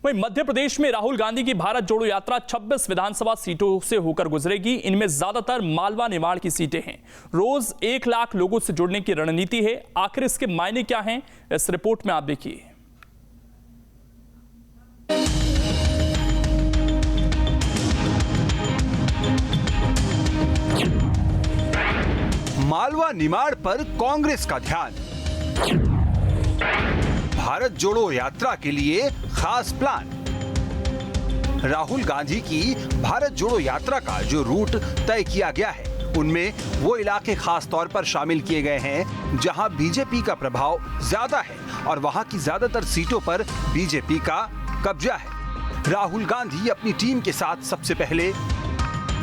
वहीं मध्य प्रदेश में राहुल गांधी की भारत जोड़ो यात्रा 26 विधानसभा सीटों से होकर गुजरेगी। इनमें ज्यादातर मालवा निमाड़ की सीटें हैं। रोज 1 लाख लोगों से जुड़ने की रणनीति है। आखिर इसके मायने क्या हैं, इस रिपोर्ट में आप देखिए। मालवा निमाड़ पर कांग्रेस का ध्यान। भारत जोड़ो यात्रा के लिए खास प्लान। राहुल गांधी की भारत जोड़ो यात्रा का जो रूट तय किया गया है, उनमें वो इलाके खास तौर पर शामिल किए गए हैं जहां बीजेपी का प्रभाव ज्यादा है और वहां की ज्यादातर सीटों पर बीजेपी का कब्जा है। राहुल गांधी अपनी टीम के साथ सबसे पहले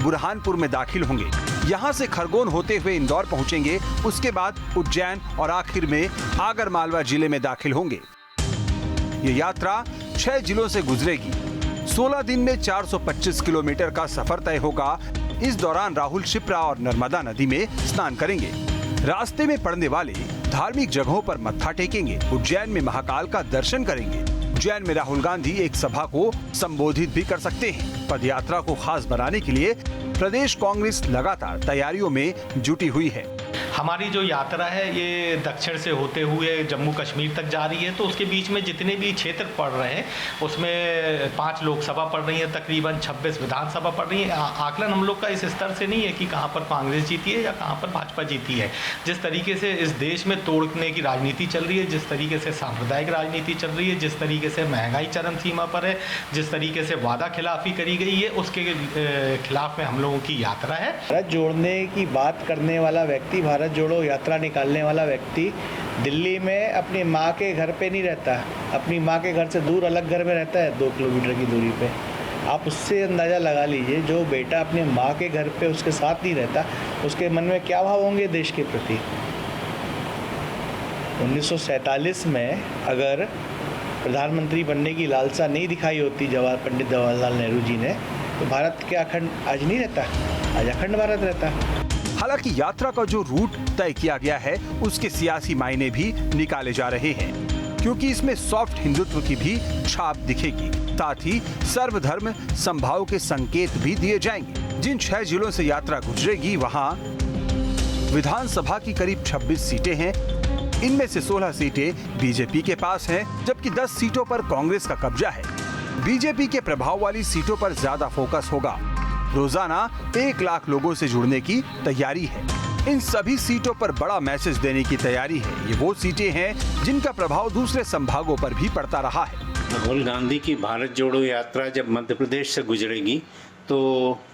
बुरहानपुर में दाखिल होंगे। यहां से खरगोन होते हुए इंदौर पहुंचेंगे। उसके बाद उज्जैन और आखिर में आगरमालवा जिले में दाखिल होंगे। ये यात्रा 6 जिलों से गुजरेगी। 16 दिन में 425 किलोमीटर का सफर तय होगा। इस दौरान राहुल शिप्रा और नर्मदा नदी में स्नान करेंगे। रास्ते में पड़ने वाले धार्मिक जगहों पर मत्था टेकेंगे। उज्जैन में महाकाल का दर्शन करेंगे। उज्जैन में राहुल गांधी एक सभा को संबोधित भी कर सकते हैं। पदयात्रा को खास बनाने के लिए प्रदेश कांग्रेस लगातार तैयारियों में जुटी हुई है। हमारी जो यात्रा है ये दक्षिण से होते हुए जम्मू कश्मीर तक जा रही है, तो उसके बीच में जितने भी क्षेत्र पड़ रहे हैं उसमें 5 लोकसभा पड़ रही है, तकरीबन 26 विधानसभा पड़ रही है। आकलन हम लोग का इस स्तर से नहीं है कि कहाँ पर कांग्रेस जीती है या कहाँ पर भाजपा जीती है। जिस तरीके से इस देश में तोड़ने की राजनीति चल रही है, जिस तरीके से सांप्रदायिक राजनीति चल रही है, जिस तरीके से महंगाई चरम सीमा पर है, जिस तरीके से वादा खिलाफी करी गई है, उसके खिलाफ में हम लोगों की यात्रा है। भारत जोड़ने की बात करने वाला व्यक्ति, भारत जोड़ो यात्रा निकालने वाला व्यक्ति दिल्ली में अपनी माँ के घर पे नहीं रहता, अपनी माँ के घर से दूर अलग घर में रहता है 2 किलोमीटर की दूरी पे। आप उससे अंदाज़ा लगा लीजिए, जो बेटा अपने माँ के घर पे उसके साथ नहीं रहता, उसके मन में क्या भाव होंगे देश के प्रति। 1947 में अगर प्रधानमंत्री बनने की लालसा नहीं दिखाई होती पंडित जवाहरलाल नेहरू जी ने, तो भारत क्या अखंड आज नहीं रहता, आज अखंड भारत रहता। हालांकि यात्रा का जो रूट तय किया गया है उसके सियासी मायने भी निकाले जा रहे हैं, क्योंकि इसमें सॉफ्ट हिंदुत्व की भी छाप दिखेगी। साथ ही सर्वधर्म समभाव के संकेत भी दिए जाएंगे। जिन 6 जिलों से यात्रा गुजरेगी वहां विधानसभा की करीब 26 सीटें हैं। इनमें से 16 सीटें बीजेपी के पास हैं, जबकि 10 सीटों पर कांग्रेस का कब्जा है। बीजेपी के प्रभाव वाली सीटों पर ज्यादा फोकस होगा। रोजाना 1 लाख लोगों से जुड़ने की तैयारी है। इन सभी सीटों पर बड़ा मैसेज देने की तैयारी है। ये वो सीटें हैं जिनका प्रभाव दूसरे संभागों पर भी पड़ता रहा है। राहुल गांधी की भारत जोड़ो यात्रा जब मध्य प्रदेश से गुजरेगी तो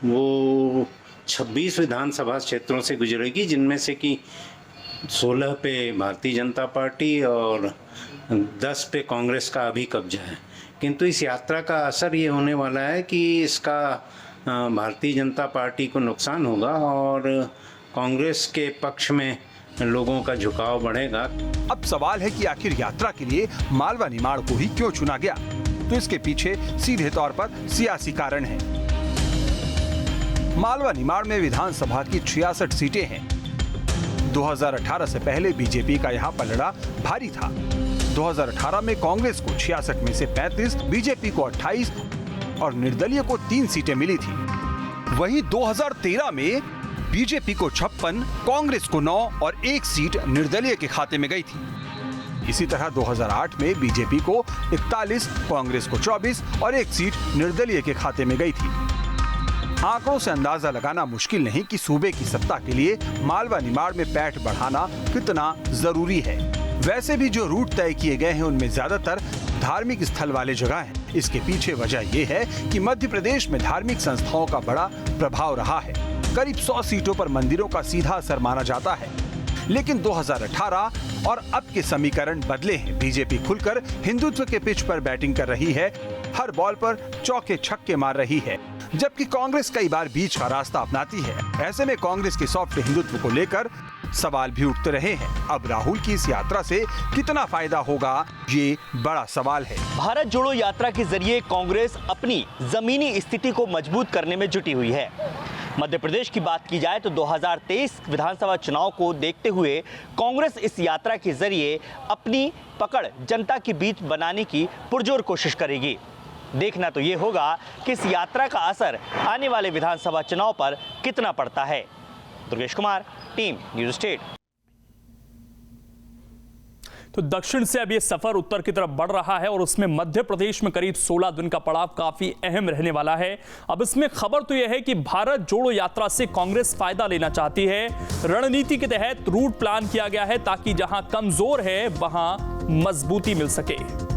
वो 26 विधानसभा क्षेत्रों से गुजरेगी, जिनमें से कि 16 पे भारतीय जनता पार्टी और 10 पे कांग्रेस का अभी कब्जा है। किंतु इस यात्रा का असर ये होने वाला है कि इसका भारतीय जनता पार्टी को नुकसान होगा और कांग्रेस के पक्ष में लोगों का झुकाव बढ़ेगा। अब सवाल है कि आखिर यात्रा के लिए मालवा निमाड़ को ही क्यों चुना गया? तो इसके पीछे सीधे तौर पर सियासी कारण है। मालवा निमाड़ में विधानसभा की 66 सीटें हैं। 2018 से पहले बीजेपी का यहाँ पलड़ा भारी था। 2018 में कांग्रेस को 66 में से 35, बीजेपी को 28 और निर्दलीय को 3 सीटें मिली थी। वहीं 2013 में बीजेपी को 56, कांग्रेस को 9 और 1 सीट निर्दलीय के खाते में गई थी। इसी तरह 2008 में बीजेपी को 41, कांग्रेस को 24 और 1 सीट निर्दलीय के खाते में गई थी। आंकड़ों से अंदाजा लगाना मुश्किल नहीं कि सूबे की सत्ता के लिए मालवा निमाड़ में पैठ बढ़ाना कितना जरूरी है। वैसे भी जो रूट तय किए गए हैं उनमें ज्यादातर धार्मिक स्थल वाले जगह हैं। इसके पीछे वजह यह है कि मध्य प्रदेश में धार्मिक संस्थाओं का बड़ा प्रभाव रहा है। करीब 100 सीटों पर मंदिरों का सीधा असर माना जाता है। लेकिन 2018 और अब के समीकरण बदले हैं। बीजेपी खुलकर हिंदुत्व के पिच पर बैटिंग कर रही है, हर बॉल पर चौके छक्के मार रही है, जबकि कांग्रेस कई बार बीच का रास्ता अपनाती है। ऐसे में कांग्रेस के सॉफ्ट हिंदुत्व को लेकर सवाल भी उठते रहे हैं। अब राहुल की इस यात्रा से कितना फायदा होगा, ये बड़ा सवाल है। भारत जोड़ो यात्रा के जरिए कांग्रेस अपनी जमीनी स्थिति को मजबूत करने में जुटी हुई है। मध्य प्रदेश की बात की जाए तो 2023 विधानसभा चुनाव को देखते हुए कांग्रेस इस यात्रा के जरिए अपनी पकड़ जनता के बीच बनाने की पुरजोर कोशिश करेगी। देखना तो ये होगा कि इस यात्रा का असर आने वाले विधानसभा चुनाव पर कितना पड़ता है। Durgesh Kumar, team news state. तो दक्षिण से अब ये सफर उत्तर की तरफ बढ़ रहा है और उसमें मध्य प्रदेश में करीब 16 दिन का पड़ाव काफी अहम रहने वाला है। अब इसमें खबर तो यह है कि भारत जोड़ो यात्रा से कांग्रेस फायदा लेना चाहती है। रणनीति के तहत रूट प्लान किया गया है ताकि जहां कमजोर है वहां मजबूती मिल सके।